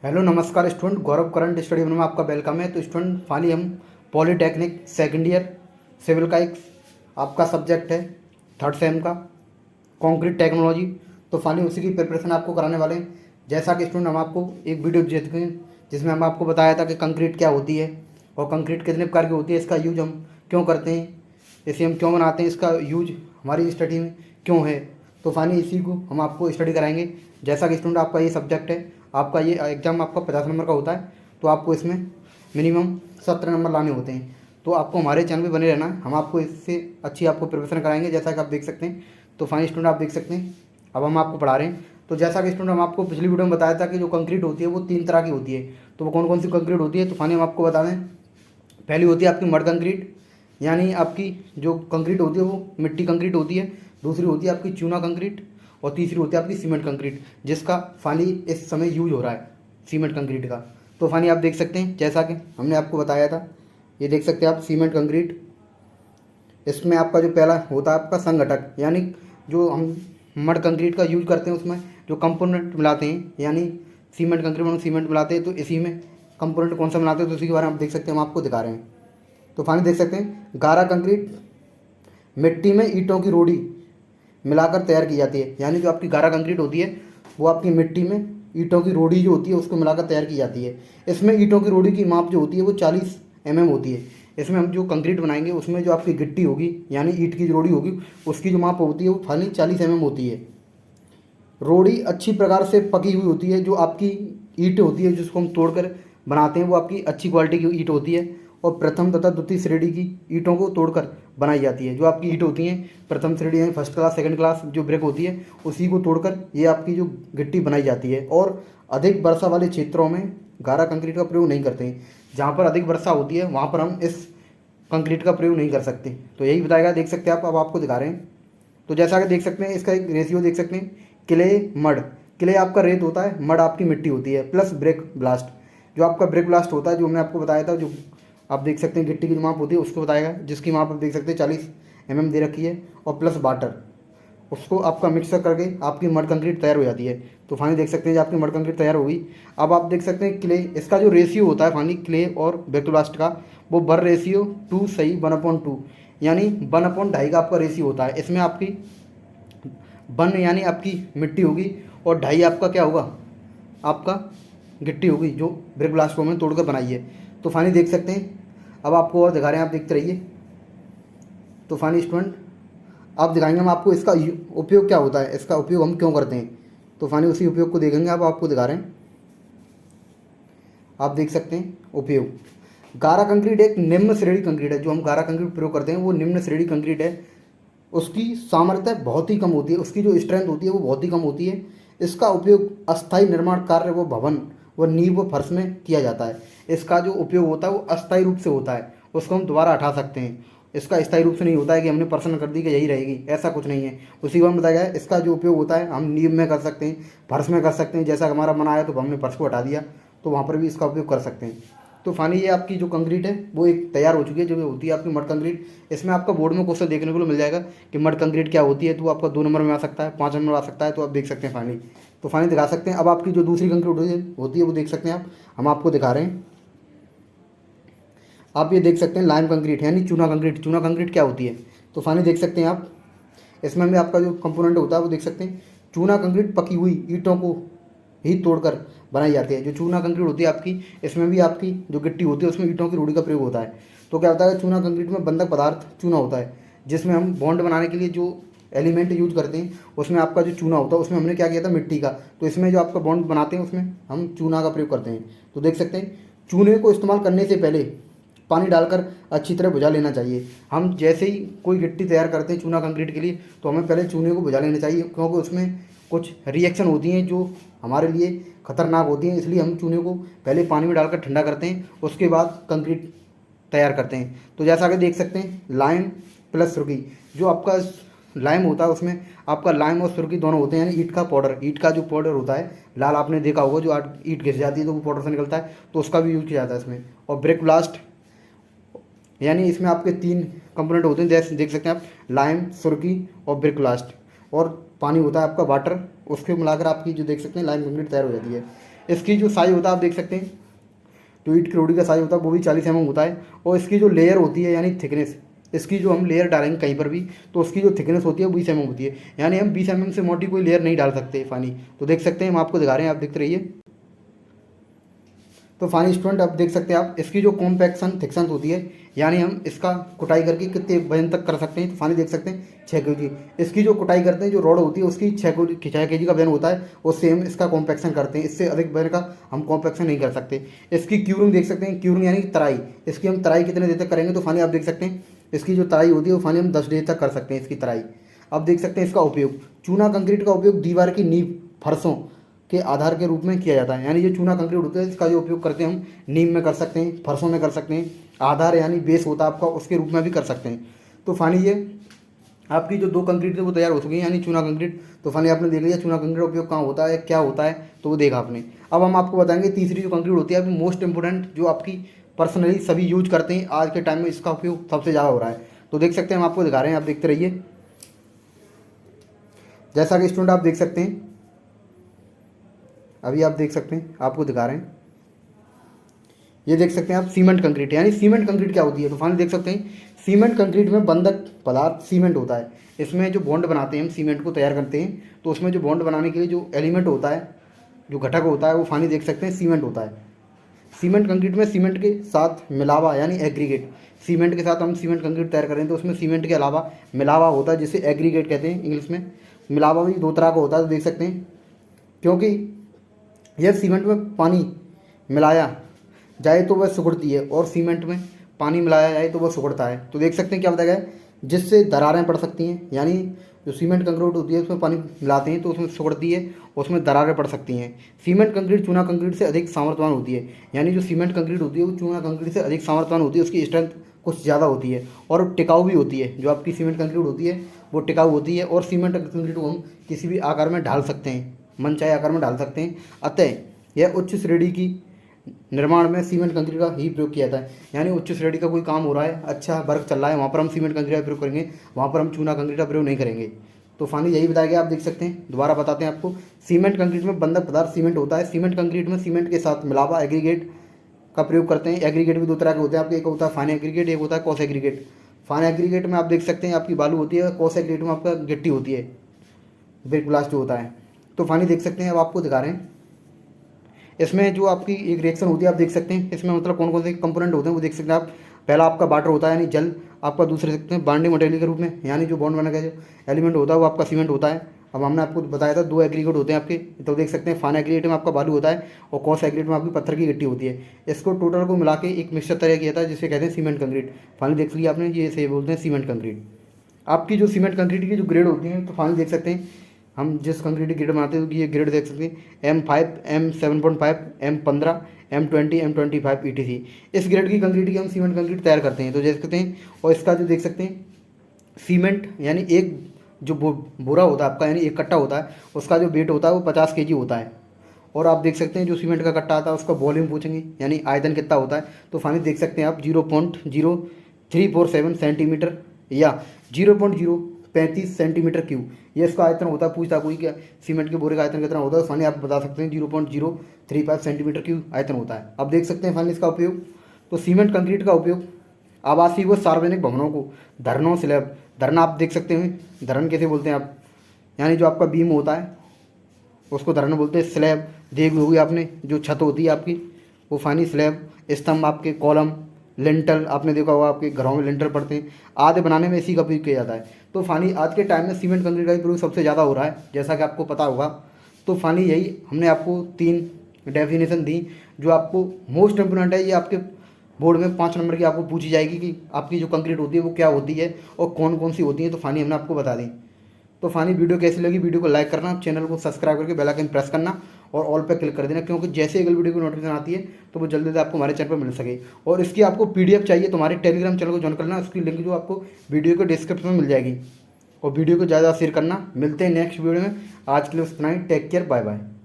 Hello नमस्कार student, गौरव current study में आपका वेलकम है। तो स्टूडेंट फाइनली हम पॉलीटेक्निक सेकंड ईयर सिविल का एक आपका सब्जेक्ट है थर्ड सेम का कंक्रीट टेक्नोलॉजी। तो फाइनली उसी की प्रिपरेशन आपको कराने वाले हैं। जैसा कि स्टूडेंट हम आपको एक वीडियो दे चुके हैं जिसमें हम आपको बताया था कि कंक्रीट क्या होती है और कंक्रीट कितने प्रकार की होती है, इसका यूज हम क्यों करते हैं, इसे हम क्यों बनाते हैं, इसका यूज हमारी स्टडी में क्यों है। तो फाइनली इसी को हम आपको स्टडी कराएंगे। जैसा कि स्टूडेंट आपका ये सब्जेक्ट है, आपका ये एग्ज़ाम आपका 50 नंबर का होता है, तो आपको इसमें मिनिमम 70 नंबर लाने होते हैं। तो आपको हमारे चैनल पे बने रहना है, हम आपको इससे अच्छी आपको प्रिपरेशन कराएंगे। जैसा कि आप देख सकते हैं, तो फाइनली स्टूडेंट आप देख सकते हैं अब हम आपको पढ़ा रहे हैं। तो जैसा कि स्टूडेंट हम आपको पिछली वीडियो में बताया था कि जो कंक्रीट होती है वो 3 तरह की होती है। तो वो कौन कौन सी कंक्रीट होती है, तो फाइनली हम आपको बता दें। पहली होती है आपकी मड कंक्रीट, यानी आपकी जो कंक्रीट होती है वो मिट्टी कंक्रीट होती है। दूसरी होती है आपकी चूना कंक्रीट और तीसरी होती है आपकी सीमेंट कंक्रीट, जिसका फाइनली इस समय यूज हो रहा है सीमेंट कंक्रीट का। तो फाइनली आप देख सकते हैं जैसा कि हमने आपको बताया था, ये देख सकते हैं आप सीमेंट कंक्रीट। इसमें आपका जो पहला होता है आपका संघटक, यानी जो हम मड कंक्रीट का यूज करते हैं उसमें जो कंपोनेंट मिलाते हैं, यानी सीमेंट कंक्रीट में सीमेंट मिलाते हैं, तो इसी में कंपोनेंट कौन सा बनाते हैं तो उसी के बारे में आप देख सकते हैं, हम आपको दिखा रहे हैं। तो फाइनली देख सकते हैं गारा कंक्रीट मिट्टी में ईंटों की रोड़ी मिलाकर तैयार की जाती है, यानी जो आपकी गारा कंक्रीट होती है वो आपकी मिट्टी में ईंटों की रोड़ी जो होती है उसको मिलाकर तैयार की जाती है। इसमें ईंटों की रोड़ी की माप जो होती है वो 40 mm होती है। इसमें हम जो कंक्रीट बनाएंगे उसमें जो आपकी गिट्टी होगी यानी ईंट की जो रोड़ी होगी उसकी जो माप होती है वो फाइनली 40 mm होती है। रोड़ी अच्छी प्रकार से पकी हुई होती है। जो आपकी ईंट होती है जिसको हम तोड़कर बनाते हैं वो आपकी अच्छी क्वालिटी की ईंट होती है और प्रथम तथा द्वितीय श्रेणी की ईंटों को तोड़कर बनाई जाती है। जो आपकी ईंट होती हैं प्रथम श्रेणी यानी फर्स्ट क्लास सेकंड क्लास जो ब्रिक होती है उसी को तोड़कर ये आपकी जो गिट्टी बनाई जाती है। और अधिक वर्षा वाले क्षेत्रों में गारा कंक्रीट का प्रयोग नहीं करते हैं। जहाँ पर अधिक वर्षा होती है वहाँ पर हम इस कंक्रीट का प्रयोग नहीं कर सकते। तो यही बताएगा, देख सकते हैं आप, अब आपको दिखा रहे हैं। तो जैसा कि देख सकते हैं इसका एक रेशियो देख सकते हैं, क्ले मड। क्ले आपका रेत होता है, मड आपकी मिट्टी होती है, प्लस ब्रेक ब्लास्ट। जो आपका ब्रेक ब्लास्ट होता है जो हमने आपको बताया था, जो आप देख सकते हैं गिट्टी की जो माप होती है उसको बताएगा, जिसकी माप आप देख सकते हैं 40 mm दे रखी है, और प्लस वाटर, उसको आपका मिक्सर करके आपकी मड कंक्रीट तैयार हो जाती है। तो फाइनली देख सकते हैं जो आपकी मड कंक्रीट तैयार होगी। अब आप देख सकते हैं क्ले, इसका जो रेशियो होता है फाइनली क्ले और ब्रेक ब्लास्ट का, वो बर रेशियो 2 सही 1/2, यानी 1/2 का आपका रेशियो होता है। इसमें आपकी 1 यानी आपकी मिट्टी होगी और 2.5 आपका क्या होगा, आपका गिट्टी होगी जो ब्रिक ब्लास्ट को हमने तोड़कर बनाई है। तो फाइनली देख सकते हैं, अब आपको और दिखा रहे हैं, आप देखते रहिए। तो फाइनली स्टूडेंट आप दिखाएंगे हम आपको इसका उपयोग क्या होता है, इसका उपयोग हम क्यों करते हैं। तो फाइनली उसी उपयोग को देखेंगे, अब आपको दिखा रहे हैं। आप देख सकते हैं उपयोग। गारा कंक्रीट एक निम्न श्रेणी कंक्रीट है। जो हम गारा कंक्रीट प्रयोग करते हैं वो निम्न श्रेणी कंक्रीट है। उसकी सामर्थ्य बहुत ही कम होती है, उसकी जो स्ट्रेंथ होती है वो बहुत ही कम होती है। इसका उपयोग अस्थायी निर्माण कार्य व भवन व नींव व फर्श में किया जाता है। इसका जो उपयोग होता है वो अस्थायी रूप से होता है, उसको हम दोबारा हटा सकते हैं। इसका स्थायी रूप से नहीं होता है कि हमने पर्सन कर दी कि यही रहेगी, ऐसा कुछ नहीं है। उसी को हम बताया गया इसका जो उपयोग होता है हम नींव में कर सकते हैं, फर्श में कर सकते हैं। जैसा हमारा मन आया तो हमने फर्श को हटा दिया, तो वहाँ पर भी इसका उपयोग कर सकते हैं। तो फाइनली ये आपकी जो कंक्रीट है वो एक तैयार हो चुकी है, जो होती है आपकी मड कंक्रीट। इसमें आपका बोर्ड में क्वेश्चन देखने को मिल जाएगा कि मड कंक्रीट क्या होती है, तो आपका 2 नंबर में आ सकता है, 5 नंबर में आ सकता है। तो आप देख सकते हैं फाइनली, तो फाइनली दिखा सकते हैं। अब आपकी जो दूसरी कंक्रीट होती है वो देख सकते हैं आप, हम आपको दिखा रहे हैं। आप ये देख सकते हैं लाइम कंक्रीट यानी चूना कंक्रीट। चूना कंक्रीट क्या होती है, तो फाइनली देख सकते हैं आप, इसमें भी आपका जो कंपोनेंट होता है वो देख सकते हैं। चूना कंक्रीट पकी हुई ईंटों को ही तोड़कर बनाई जाती है। जो चूना कंक्रीट होती है आपकी, इसमें भी आपकी जो गिट्टी होती है उसमें ईंटों की रोड़ी का प्रयोग होता है। तो क्या होता है, चूना कंक्रीट में बंधक पदार्थ चूना होता है, जिसमें हम बॉन्ड बनाने के लिए जो एलिमेंट यूज करते हैं उसमें आपका जो चूना होता है उसमें हमने क्या किया था, मिट्टी का। तो इसमें जो आपका बॉन्ड बनाते हैं उसमें हम चूना का प्रयोग करते हैं। तो देख सकते हैं चूने को इस्तेमाल करने से पहले पानी डालकर अच्छी तरह बुझा लेना चाहिए। हम जैसे ही कोई गिट्टी तैयार करते हैं चूना कंक्रीट के लिए, तो हमें पहले चूने को बुझा लेना चाहिए, क्योंकि उसमें कुछ रिएक्शन होती हैं जो हमारे लिए खतरनाक होती हैं। इसलिए हम चूने को पहले पानी में डालकर ठंडा करते हैं, उसके बाद कंक्रीट तैयार करते हैं। तो जैसा कि देख सकते हैं लाइम प्लस सुर्खी, जो आपका लाइम होता है उसमें आपका लाइम और सुर्खी दोनों होते हैं, यानी ईंट का पाउडर। ईंट का जो पाउडर होता है लाल, आपने देखा होगा, जो ईंट घिस जाती है तो वो पाउडर से निकलता है, तो उसका भी यूज किया जाता है इसमें। और ब्रेक ब्लास्ट, यानी इसमें आपके 3 कंपोनेंट होते हैं, जैसे देख सकते हैं आप, लाइम, सुर्खी और ब्रिक ब्लास्ट। और पानी होता है आपका वाटर, उसके मिलाकर आपकी जो देख सकते हैं लाइम कंक्रीट तैयार हो जाती है। इसकी जो साइज होता है आप देख सकते हैं, जो ईंट की रोड़ी का साइज होता है वो भी 40 mm होता है। और इसकी जो लेयर होती है यानी थिकनेस, इसकी जो हम लेयर डालेंगे कहीं पर भी तो उसकी जो थिकनेस होती है वो 20 mm होती है, यानी हम 20 mm से मोटी कोई लेयर नहीं डाल सकते फ़ानी। तो देख सकते हैं हम आपको दिखा रहे हैं, आप देखते रहिए। तो फानी स्टूडेंट आप देख सकते हैं आप इसकी जो कॉम्पैक्शन थिक्सन होती है, यानी हम इसका कुटाई करके कितने वजन तक कर सकते हैं। तो फानी देख सकते हैं 6 kg। इसकी जो कुटाई करते हैं, जो रॉड होती है उसकी 6 kg का वजन होता है, उससे हम इसका कॉम्पैक्शन करते हैं। इससे अधिक वजन का हम कॉम्पैक्शन नहीं कर सकते। इसकी क्यूरिंग देख सकते हैं, क्यूरिंग यानी तराई, इसकी हम तराई कितने देर तक करेंगे। तो फानी आप देख सकते हैं इसकी जो तराई होती है वो फानी हम 10 डेज तक कर सकते हैं इसकी तराई। अब देख सकते हैं इसका उपयोग, चूना कंक्रीट का उपयोग दीवार की नींव फर्शों के आधार के रूप में किया जाता है। यानी जो चूना कंक्रीट होता है इसका जो उपयोग करते हैं हम नींव में कर सकते हैं, फर्शों में कर सकते हैं, आधार यानी बेस होता है आपका उसके रूप में भी कर सकते हैं। तो फानी ये आपकी जो 2 कंक्रीट थे वो तैयार हो चुकी हैं, यानी चूना कंक्रीट। तो फानी आपने देख लिया चूना कंक्रीट का उपयोग कहाँ होता है, क्या होता है, तो वो देखा आपने। अब हम आपको बताएंगे तीसरी जो कंक्रीट होती है अभी मोस्ट इंपोर्टेंट, जो आपकी पर्सनली सभी यूज करते हैं आज के टाइम में, इसका उपयोग सबसे ज़्यादा हो रहा है। तो देख सकते हैं हम आपको दिखा रहे हैं, आप देखते रहिए। जैसा कि स्टूडेंट आप देख सकते हैं, अभी आप देख सकते हैं आपको दिखा रहे हैं, ये देख सकते हैं आप सीमेंट कंक्रीट। यानी सीमेंट कंक्रीट क्या होती है, तो फाइनली देख सकते हैं सीमेंट कंक्रीट में बंधक पदार्थ सीमेंट होता है। इसमें जो बॉन्ड बनाते हैं हम सीमेंट को तैयार करते हैं, तो उसमें जो बॉन्ड बनाने के लिए जो एलिमेंट होता है, जो घटक होता है, वो फाइनली देख सकते हैं सीमेंट होता है। सीमेंट कंक्रीट में सीमेंट के साथ मिलावा यानी एग्रीगेट, सीमेंट के साथ हम सीमेंट कंक्रीट तैयार करें तो उसमें सीमेंट के अलावा मिलावा होता है जिसे एग्रीगेट कहते हैं इंग्लिश में। मिलावा भी 2 तरह का होता है, तो देख सकते हैं क्योंकि यह सीमेंट में पानी मिलाया जाए तो वह सिकुड़ती है और सीमेंट में पानी मिलाया जाए तो वह सिकुड़ता है। तो देख सकते हैं क्या बताया गया है, जिससे दरारें पड़ सकती हैं। यानी जो सीमेंट कंक्रीट होती है उसमें पानी मिलाते हैं तो उसमें सिकुड़ती है, उसमें दरारें पड़ सकती हैं। सीमेंट कंक्रीट चूना कंक्रीट से अधिक सामर्थ्यवान होती है। यानी जो सीमेंट कंक्रीट होती है वो चूना कंक्रीट से अधिक सामर्थ्यवान होती है, उसकी स्ट्रेंथ कुछ ज़्यादा होती है और टिकाऊ भी होती है। जो आपकी सीमेंट कंक्रीट होती है वो टिकाऊ होती है और सीमेंट कंक्रीट को हम किसी भी आकार में ढाल सकते हैं, मनचाहे आकार में ढाल सकते हैं। अतः यह उच्च श्रेणी की निर्माण में सीमेंट कंक्रीट का ही प्रयोग किया जाता है। यानी उच्च श्रेणी का कोई काम हो रहा है, अच्छा वर्क चल रहा है, वहाँ पर हम सीमेंट कंक्रीट का प्रयोग करेंगे, वहाँ पर हम चूना कंक्रीट का प्रयोग नहीं करेंगे। तो फाइनली यही बताया गया, आप देख सकते हैं। दोबारा बताते हैं आपको, सीमेंट कंक्रीट में बंधक पदार्थ सीमेंट होता है। सीमेंट कंक्रीट में सीमेंट के साथ मिलावा एग्रीगेट का प्रयोग करते हैं। एग्रीगेट भी 2 तरह के होते हैं आपके, एक होता है फाइन एग्रीगेट, एक होता है कॉस एग्रीगेट। फाइन एग्रीगेट में आप देख सकते हैं आपकी बालू होती है, कॉस एग्रीगेट में आपका गिट्टी होती है, ब्रिक ब्लास्ट जो होता है। तो फाइनली देख सकते हैं, अब आपको दिखा रहे हैं इसमें जो आपकी एक रिएक्शन होती है, आप देख सकते हैं इसमें मतलब कौन कौन से कंपोनेंट होते हैं वो देख सकते हैं आप। पहला आपका वाटर होता है यानी जल, आपका दूसरे सकते हैं बॉन्डिंग मटेरियल के रूप में, यानी जो बॉन्ड बनाने का जो एलिमेंट होता है वो आपका सीमेंट होता है। अब हमने आपको बताया था 2 एग्रीगेट होते हैं आपके, तो देख सकते हैं फाइन एग्रीगेट में आपका बालू होता है और कॉस एग्रीगेट में आपकी पत्थर की गिट्टी होती है। इसको टोटल को मिला के एक मिक्सचर तैयार किया था जिसे कहते हैं सीमेंट कंक्रीट। फाइनली देख लिया आपने, ये से बोलते हैं सीमेंट कंक्रीट। आपकी जो सीमेंट कंक्रीट की जो ग्रेड होती है, तो फाइनली देख सकते हैं हम जिस कंक्रीट की ग्रेड बनाते हैं तो ये ग्रेड देख सकते हैं M5, M7.5, M15, M20, M25 ETC। इस ग्रेड की कंक्रीट की हम सीमेंट कंक्रीट तैयार करते हैं। तो देख सकते हैं, और इसका जो देख सकते हैं सीमेंट यानी एक जो बोरा होता है आपका, यानी एक कट्टा होता है, उसका जो वेट होता है वो 50 kg होता है। और आप देख सकते हैं जो सीमेंट का कट्टा आता है उसका वॉल्यूम पूछेंगे यानी आयतन कितना होता है, तो फाइनली देख सकते हैं आप 0.0347 सेंटीमीटर या 0.035 सेंटीमीटर क्यूब, ये इसका आयतन होता है। पूछता कोई क्या सीमेंट के बोरे का आयतन कितना होता है, फाइनली आप बता सकते हैं 0.035 सेंटीमीटर क्यूब आयतन होता है। अब देख सकते हैं फाइनली इसका उपयोग, तो सीमेंट कंक्रीट का उपयोग आवासीय व सार्वजनिक भवनों को धरनों स्लैब, धरना आप देख सकते हैं, धरन कैसे बोलते हैं आप, यानी जो आपका बीम होता है उसको धरन बोलते हैं। स्लैब देखी होगी आपने, जो छत होती है आपकी वो फाइनली स्लैब, स्तंभ आपके कॉलम, लिंटल आपने देखा होगा आपके घरों में लिंटल पड़ते हैं, आदि बनाने में इसी का उपयोग किया जाता है। तो फाइनली आज के टाइम में सीमेंट कंक्रीट का प्रयोग सबसे ज़्यादा हो रहा है, जैसा कि आपको पता होगा। तो फाइनली यही हमने आपको 3 डेफिनेशन दी जो आपको मोस्ट इम्पोर्टेंट है। ये आपके बोर्ड में 5 नंबर की आपको पूछी जाएगी कि आपकी जो कंक्रीट होती है वो क्या होती है और कौन कौन सी होती है। तो फाइनली हमने आपको बता दी। तो फाइनली वीडियो कैसी लगी, वीडियो को लाइक करना, चैनल को सब्सक्राइब करके बेल आइकन प्रेस करना और ऑल पे क्लिक कर देना, क्योंकि जैसे अगली वीडियो की नोटिफिकेशन आती है तो वो जल्दी से आपको हमारे चैनल पर मिल सके। और इसकी आपको PDF चाहिए तो हमारे टेलीग्राम चैनल को ज्वाइन करना, उसकी लिंक जो आपको वीडियो के डिस्क्रिप्शन में मिल जाएगी। और वीडियो को ज़्यादा शेयर करना। मिलते हैं नेक्स्ट वीडियो में, आज के लिए उतना ही। Take care, bye bye.